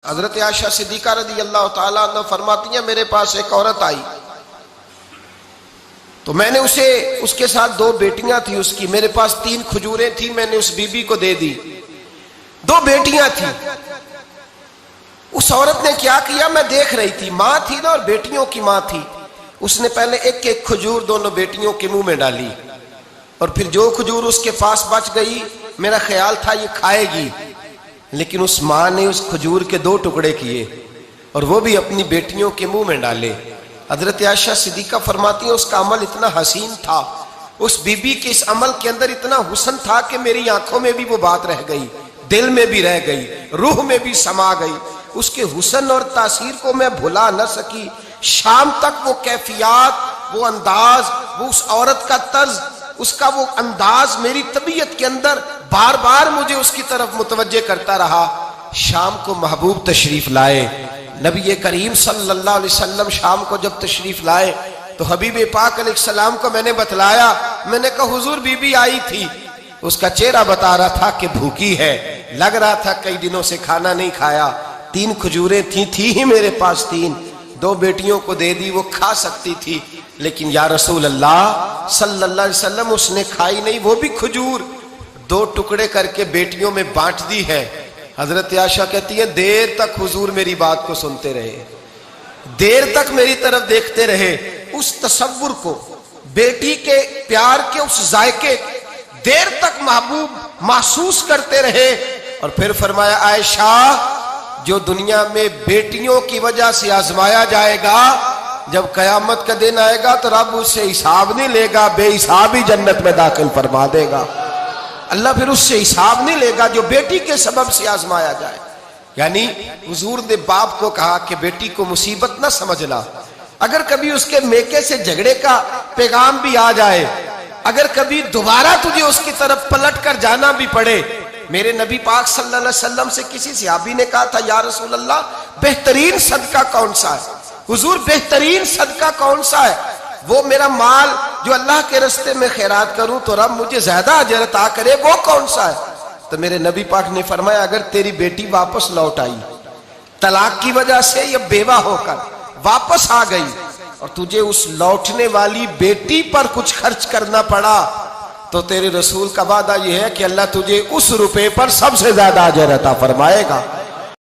حضرت عائشہ صدیقہ رضی اللہ تعالیٰ عنہ فرماتی ہیں میرے پاس ایک عورت آئی تو میں نے اس کے ساتھ 2 بیٹیاں تھی اس کی، میرے پاس 3 کھجوریں تھی، میں نے اس بی بی کو دے دی، 2 بیٹیاں تھیں۔ اس عورت نے کیا کیا، میں دیکھ رہی تھی، ماں تھی نا اور بیٹیوں کی ماں تھی، اس نے پہلے ایک کھجور دونوں بیٹیوں کے منہ میں ڈالی اور پھر جو کھجور اس کے پاس بچ گئی میرا خیال تھا یہ کھائے گی، لیکن اس ماں نے اس کھجور کے 2 ٹکڑے کیے اور وہ بھی اپنی بیٹیوں کے منہ میں ڈالے۔ حضرت عائشہ صدیقہ فرماتی ہیں اس کا عمل اتنا حسین تھا، اس بی بی کے اس عمل کے اندر اتنا حسن تھا کہ میری آنکھوں میں بھی وہ بات رہ گئی، دل میں بھی رہ گئی، روح میں بھی سما گئی۔ اس کے حسن اور تاثیر کو میں بھلا نہ سکی، شام تک وہ کیفیات، وہ انداز، وہ اس عورت کا طرز، اس کا وہ انداز میری طبیعت کے اندر بار بار مجھے اس کی طرف متوجہ کرتا رہا۔ شام کو محبوب تشریف لائے، نبی کریم صلی اللہ علیہ وسلم شام کو جب تشریف لائے تو حبیب پاک علیہ السلام کو میں نے بتلایا، میں نے کہا حضور بی بی آئی تھی، اس کا چہرہ بتا رہا تھا کہ بھوکی ہے، لگ رہا تھا کئی دنوں سے کھانا نہیں کھایا، 3 کھجوریں تھی ہی میرے پاس 3، 2 بیٹیوں کو دے دی، وہ کھا سکتی تھی، لیکن یا رسول اللہ صلی اللہ علیہ وسلم اس نے کھائی نہیں، وہ بھی کھجور 2 ٹکڑے کر کے بیٹیوں میں بانٹ دی ہے۔ حضرت عائشہ کہتی ہے دیر تک حضور میری بات کو سنتے رہے، دیر تک میری طرف دیکھتے رہے، اس تصور کو، بیٹی کے پیار کے اس ذائقے دیر تک محبوب محسوس کرتے رہے، اور پھر فرمایا عائشہ جو دنیا میں بیٹیوں کی وجہ سے آزمایا جائے گا، جب قیامت کا دن آئے گا تو رب اس سے حساب نہیں لے گا، بے حساب ہی جنت میں داخل فرما دے گا۔ اللہ پھر اس سے حساب نہیں لے گا جو بیٹی کے سبب سے آزمایا جائے۔ یعنی حضور نے باپ کو کہا کہ بیٹی کو مصیبت نہ سمجھنا، اگر کبھی اس کے میکے سے جھگڑے کا پیغام بھی آ جائے، اگر کبھی دوبارہ تجھے اس کی طرف پلٹ کر جانا بھی پڑے، میرے نبی پاک صلی اللہ علیہ وسلم سے کسی صحابی نے کہا تھا یا رسول اللہ بہترین صدقہ کون سا ہے؟ حضور بہترین صدقہ کون سا ہے؟ وہ میرا مال جو اللہ کے راستے میں خیرات کروں تو رب مجھے زیادہ اجر عطا کرے، وہ کون سا ہے؟ تو میرے نبی پاک نے فرمایا اگر تیری بیٹی واپس لوٹ آئی طلاق کی وجہ سے یا بیوہ ہو کر واپس آ گئی اور تجھے اس لوٹنے والی بیٹی پر کچھ خرچ کرنا پڑا تو تیرے رسول کا وعدہ یہ ہے کہ اللہ تجھے اس روپے پر سب سے زیادہ اجر عطا فرمائے گا۔